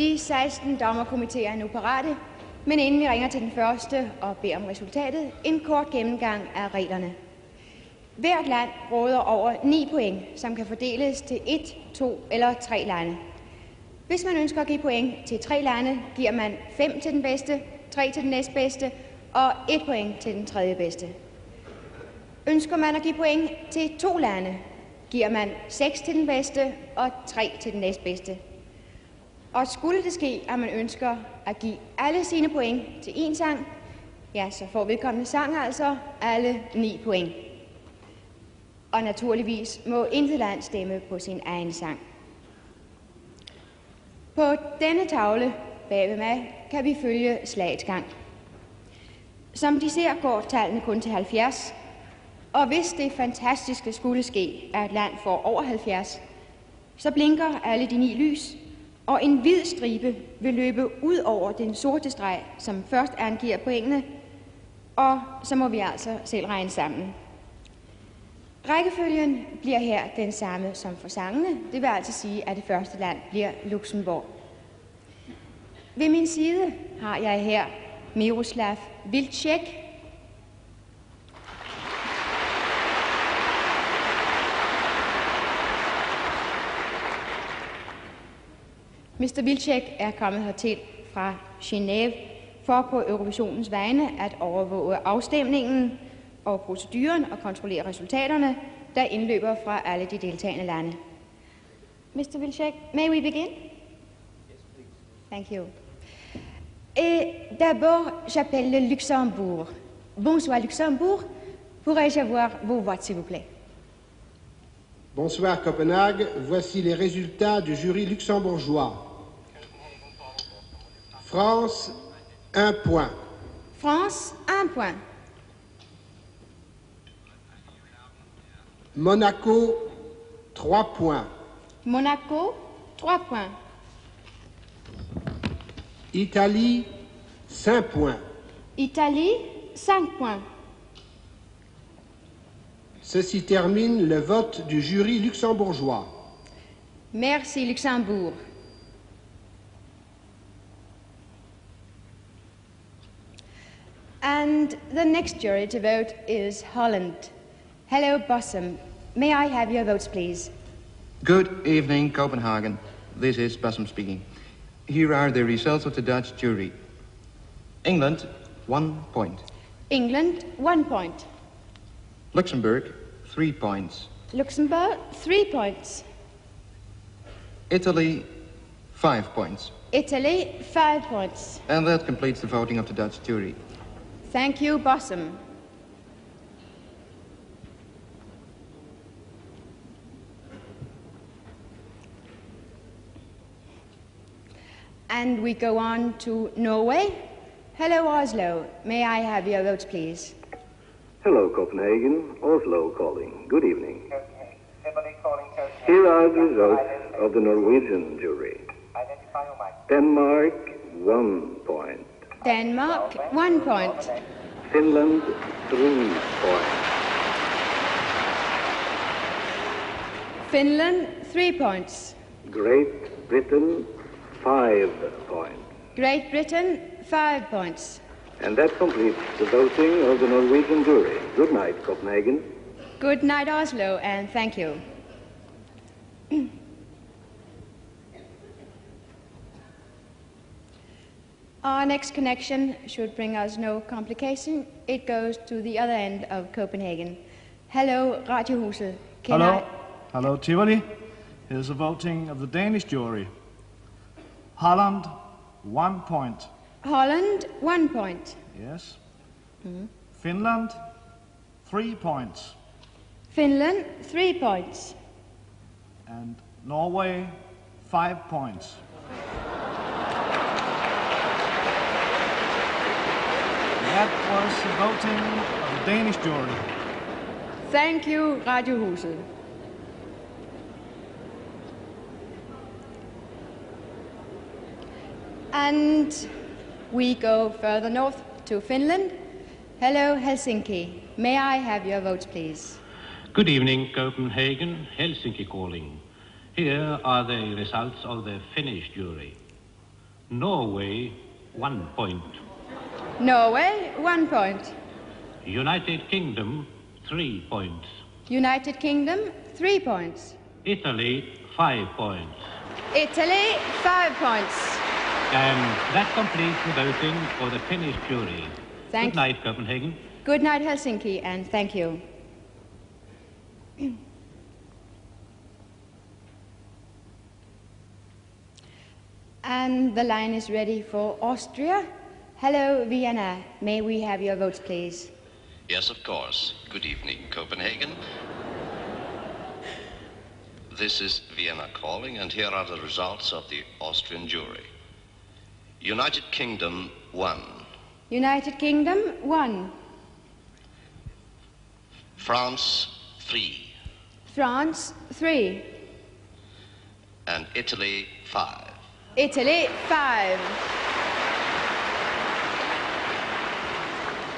De 16 dommerkomitéer er nu parate, men inden vi ringer til den første og beder om resultatet, en kort gennemgang af reglerne. Hvert land råder over 9 point, som kan fordeles til 1, 2 eller 3 lande. Hvis man ønsker at give point til 3 lande, giver man 5 til den bedste, 3 til den næstbedste og 1 point til den tredje bedste. Ønsker man at give point til 2 lande, giver man 6 til den bedste og 3 til den næstbedste. Og skulle det ske, at man ønsker at give alle sine point til en sang, ja, så får vedkommende sang altså alle 9 point. Og naturligvis må intet land stemme på sin egen sang. På denne tavle bag ved mig kan vi følge slagets gang. Som de ser, går tallene kun til 70, og hvis det fantastiske skulle ske, at et land får over 70, så blinker alle de 9 lys, og en hvid stribe vil løbe ud over den sorte streg, som først angiver pointene, og så må vi altså selv regne sammen. Rækkefølgen bliver her den samme som for sangene. Det vil altså sige, at det første land bliver Luxembourg. Ved min side har jeg her Miroslav Vilcek. Mr. Vilcek er kommet hertil fra Genève for på Eurovisionens vegne at overvåge afstemningen og proceduren og kontrollere resultaterne, der indløber fra alle de deltagende lande. Mr. Vilcek, may we begin? Yes, please. Thank you. D'abord, j'appelle le Luxembourg. Bonsoir Luxembourg. Pourrais-je avoir vos votes, s'il vous plaît? Bonsoir Copenhague. Voici les résultats du jury luxembourgeois. France, 1 point. France, 1 point. Monaco, 3 points. Monaco, 3 points. Italie, 5 points. Italie, 5 points. Ceci termine le vote du jury luxembourgeois. Merci Luxembourg. And the next jury to vote is Holland. Hello, Bossum. May I have your votes, please? Good evening, Copenhagen. This is Bassam speaking. Here are the results of the Dutch jury. England, 1 point. England, 1 point. Luxembourg, 3 points. Luxembourg, 3 points. Italy, 5 points. Italy, 5 points. And that completes the voting of the Dutch jury. Thank you, Bossum. And we go on to Norway. Hello, Oslo. May I have your votes, please? Hello, Copenhagen. Oslo calling. Good evening. Here are the results of the Norwegian jury. Denmark, 1 point. Denmark, 1 point. Finland, 3 points. Finland, 3 points. Great Britain, 5 points. Great Britain, 5 points. And that completes the voting of the Norwegian jury. Good night, Copenhagen. Good night, Oslo, and thank you. Our next connection should bring us no complication. It goes to the other end of Copenhagen. Hello, Radiohuset. Hello, Tivoli. Here's a voting of the Danish jury. Holland, 1 point. Holland, 1 point. Yes. Finland, 3 points. Finland, 3 points. And Norway, 5 points. That was the voting of the Danish jury. Thank you, Radiohuset. And we go further north to Finland. Hello, Helsinki. May I have your votes, please? Good evening, Copenhagen. Helsinki calling. Here are the results of the Finnish jury. Norway, 1 point. Norway, 1 point. United Kingdom, 3 points. United Kingdom, 3 points. Italy, 5 points. Italy, 5 points. And that completes the voting for the tennis jury. Good night, Copenhagen. Good night, Helsinki, and thank you. And the line is ready for Austria. Hello, Vienna. May we have your votes, please? Yes, of course. Good evening, Copenhagen. This is Vienna calling, and here are the results of the Austrian jury. United Kingdom, 1. United Kingdom, 1. France, 3. France, 3. And Italy, 5. Italy, 5.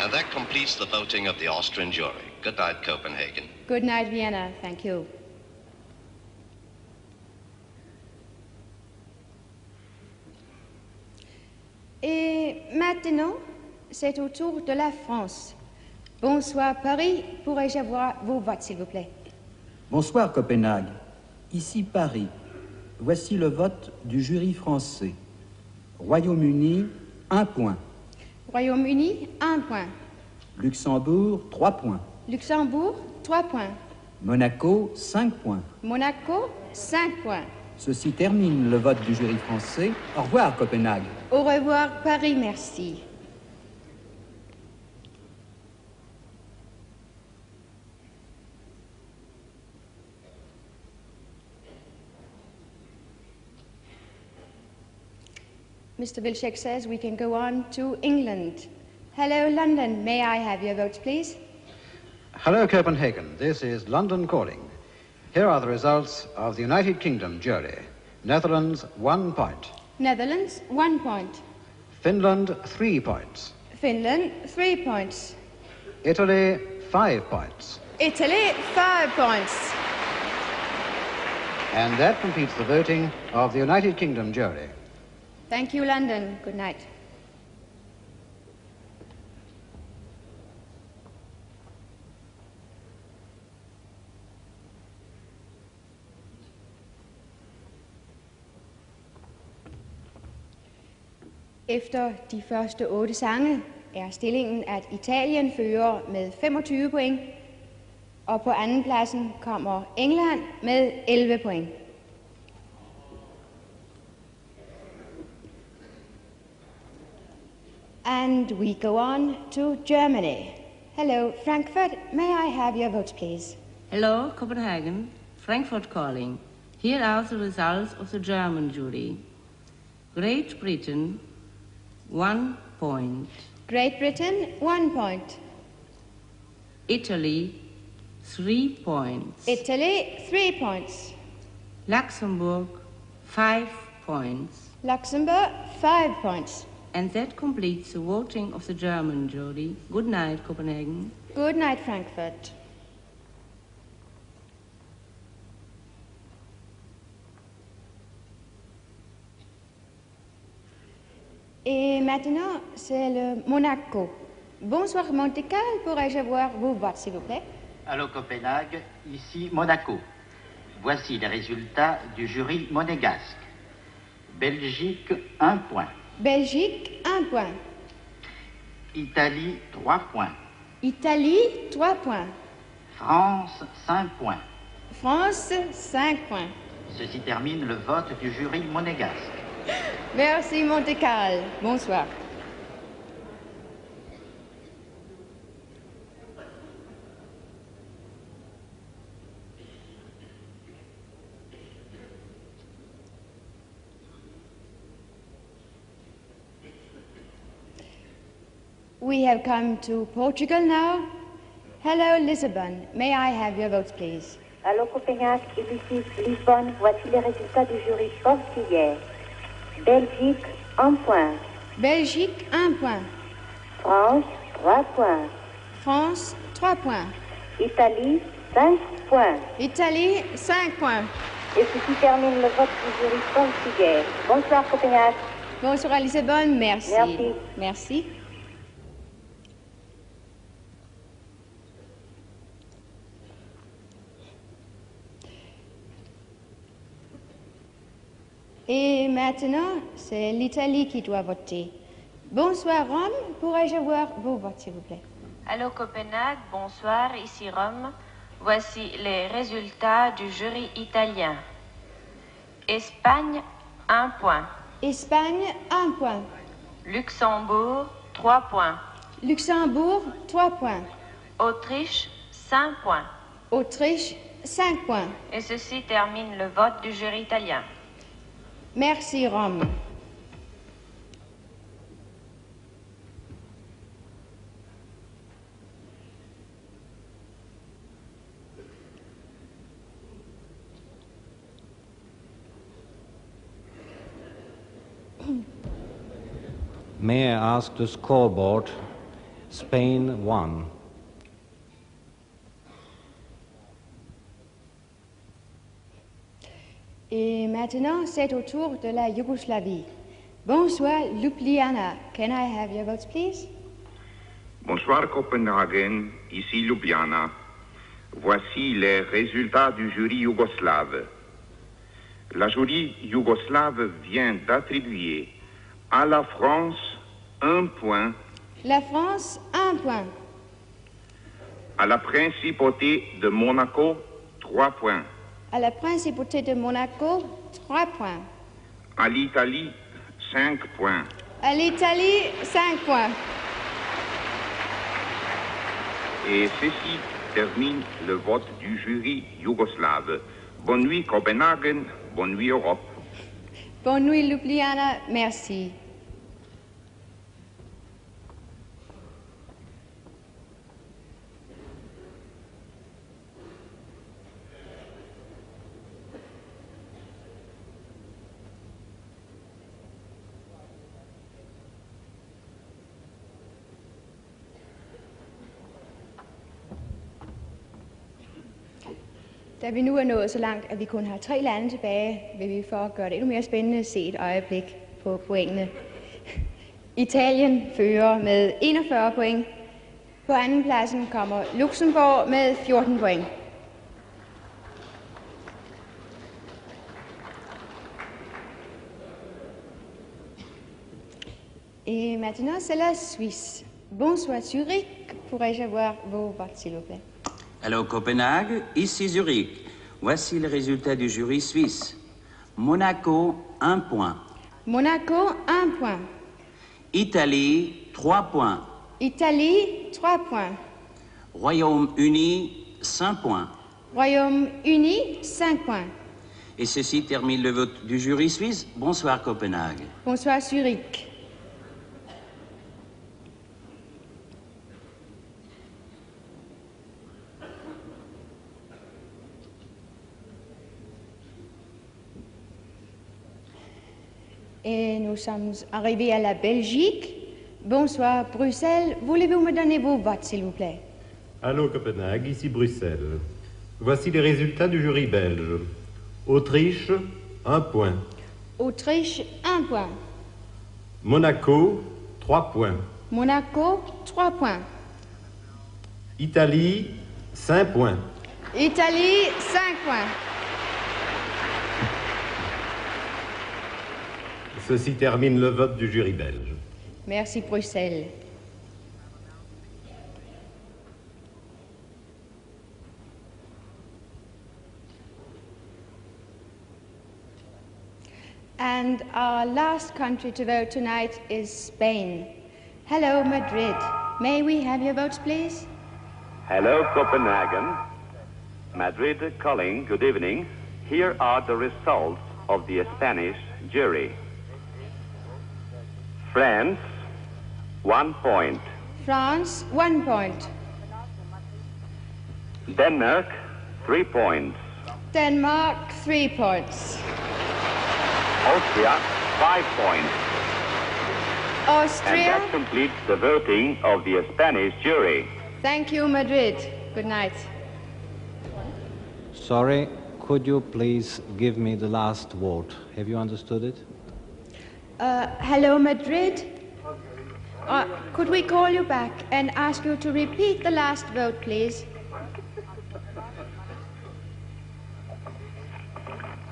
And that completes the voting of the Austrian jury. Good night, Copenhagen. Good night, Vienna. Thank you. Et maintenant, c'est au tour de la France. Bonsoir, Paris. Pourrais-je avoir vos votes, s'il vous plaît? Bonsoir, Copenhague. Ici Paris. Voici le vote du jury français. Royaume-Uni, 1 point. Royaume-Uni, 1 point. Luxembourg, 3 points. Luxembourg, 3 points. Monaco, 5 points. Monaco, 5 points. Ceci termine le vote du jury français. Au revoir, Copenhague. Au revoir, Paris, merci. Mr. Vilcek says we can go on to England. Hello, London. May I have your votes, please? Hello, Copenhagen. This is London calling. Here are the results of the United Kingdom jury. Netherlands, 1 point. Netherlands, 1 point. Finland, 3 points. Finland, 3 points. Italy, 5 points. Italy, 5 points. And that completes the voting of the United Kingdom jury. Thank you, London. Good night. Efter de første 8 sange er stillingen, at Italien fører med 25 point, og på andenpladsen kommer England med 11 point. And we go on to Germany. Hello, Frankfurt. May I have your votes, please? Hello, Copenhagen. Frankfurt calling. Here are the results of the German jury. Great Britain, 1 point. Great Britain, 1 point. Italy, 3 points. Italy, 3 points. Luxembourg, 5 points. Luxembourg, 5 points. And that completes the voting of the German jury. Good night, Copenhagen. Good night, Frankfurt. Et maintenant, c'est le Monaco. Bonsoir, Monte-Carlo. Pourrais-je avoir vos votes, s'il vous plaît? Allô, Copenhague. Ici Monaco. Voici les résultats du jury monégasque. Belgique, 1 point. Belgique, 1 point. Italie, 3 points. Italie, 3 points. France, 5 points. France, 5 points. Ceci termine le vote du jury monégasque. Merci, Monte-Carlo. Bonsoir. We have come to Portugal now. Hello, Lisbon. May I have your votes, please? Allô, Copenhague, ici Lisbonne. Voici les résultats du jury portugais. Belgique, 1 point. Belgique, 1 point. France, 3 points. France, 3 points. Italie, 5 points. Italie, 5 points. Et ceci termine le vote du jury portugais. Bonsoir, Copenhague. Bonsoir à Lisbonne, merci. Merci. Merci. Et maintenant, c'est l'Italie qui doit voter. Bonsoir Rome, pourrais-je avoir vos votes s'il vous plaît? Allô Copenhague, bonsoir, ici Rome. Voici les résultats du jury italien. Espagne, 1 point. Espagne, 1 point. Luxembourg, 3 points. Luxembourg, 3 points. Autriche, 5 points. Autriche, 5 points. Et ceci termine le vote du jury italien. Merci Rome. May I ask the scoreboard? Spain 1. Et maintenant, c'est au tour de la Yougoslavie. Bonsoir, Ljubljana. Can I have your votes, please? Bonsoir, Copenhagen. Ici Ljubljana. Voici les résultats du jury yougoslave. La jury yougoslave vient d'attribuer à la France 1 point. La France, 1 point. À la principauté de Monaco, 3 points. À la principauté de Monaco, 3 points. À l'Italie, 5 points. À l'Italie, 5 points. Et ceci termine le vote du jury yougoslave. Bonne nuit Copenhagen, bonne nuit Europe. Bonne nuit Ljubljana, merci. Da vi nu er nået så langt, at vi kun har 3 lande tilbage, vil vi for at gøre det endnu mere spændende se et øjeblik på pointene. Italien fører med 41 point. På anden pladsen kommer Luxembourg med 14 point. Et maintenant, c'est la Suisse. Bonsoir Zurich, pourrais-je avoir vos votes, s'il vous plaît? Allô Copenhague, ici Zurich. Voici les résultats du jury suisse. Monaco, 1 point. Monaco, 1 point. Italie, 3 points. Italie, 3 points. Royaume-Uni, 5 points. Royaume-Uni, 5 points. Et ceci termine le vote du jury suisse. Bonsoir Copenhague. Bonsoir Zurich. Et nous sommes arrivés à la Belgique. Bonsoir Bruxelles. Voulez-vous me donner vos votes, s'il vous plaît? Allô Copenhague, ici Bruxelles. Voici les résultats du jury belge. Autriche, 1 point. Autriche, 1 point. Monaco, 3 points. Monaco, 3 points. Italie, 5 points. Italie, 5 points. Ceci termine le vote du jury belge. Merci Bruxelles. And our last country to vote tonight is Spain. Hello, Madrid. May we have your votes, please? Hello, Copenhagen. Madrid calling, good evening. Here are the results of the Spanish jury. France, 1 point. France, 1 point. Denmark, 3 points. Denmark, 3 points. Austria, 5 points. Austria. And that completes the voting of the Spanish jury. Thank you, Madrid. Good night. Sorry, could you please give me the last vote? Have you understood it? Hello, Madrid. Could we call you back and ask you to repeat the last vote, please?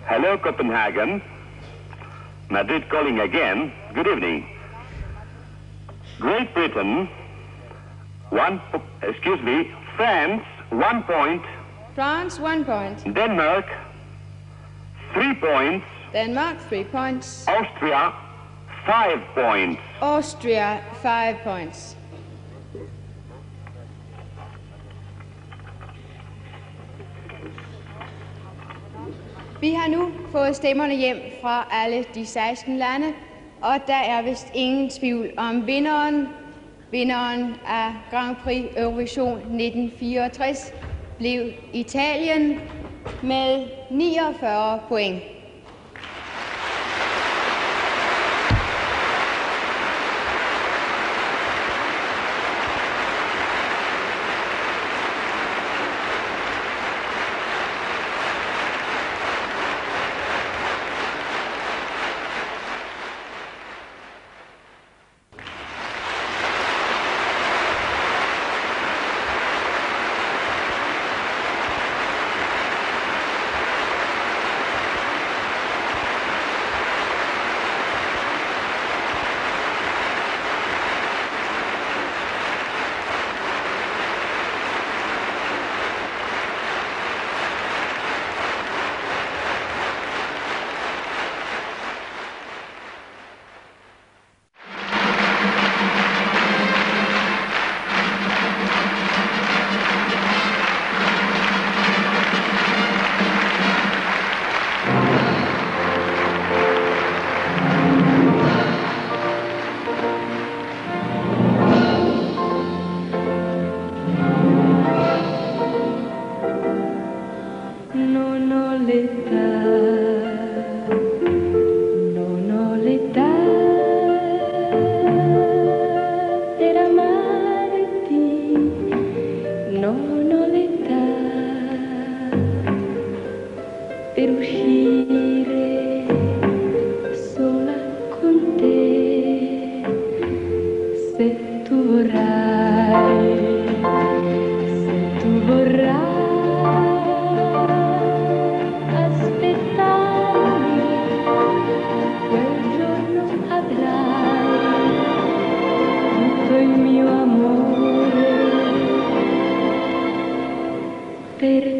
Hello, Copenhagen. Madrid calling again. Good evening. Great Britain, France, 1 point. France, 1 point. Denmark, 3 points. Denmark, 3 points. Austria, 5 points. Austria, 5 points. Vi har nu fået stemmerne hjem fra alle de 16 lande, og der er vist ingen tvivl om vinderen. Vinderen af Grand Prix Eurovision 1964 blev Italien med 49 point. Per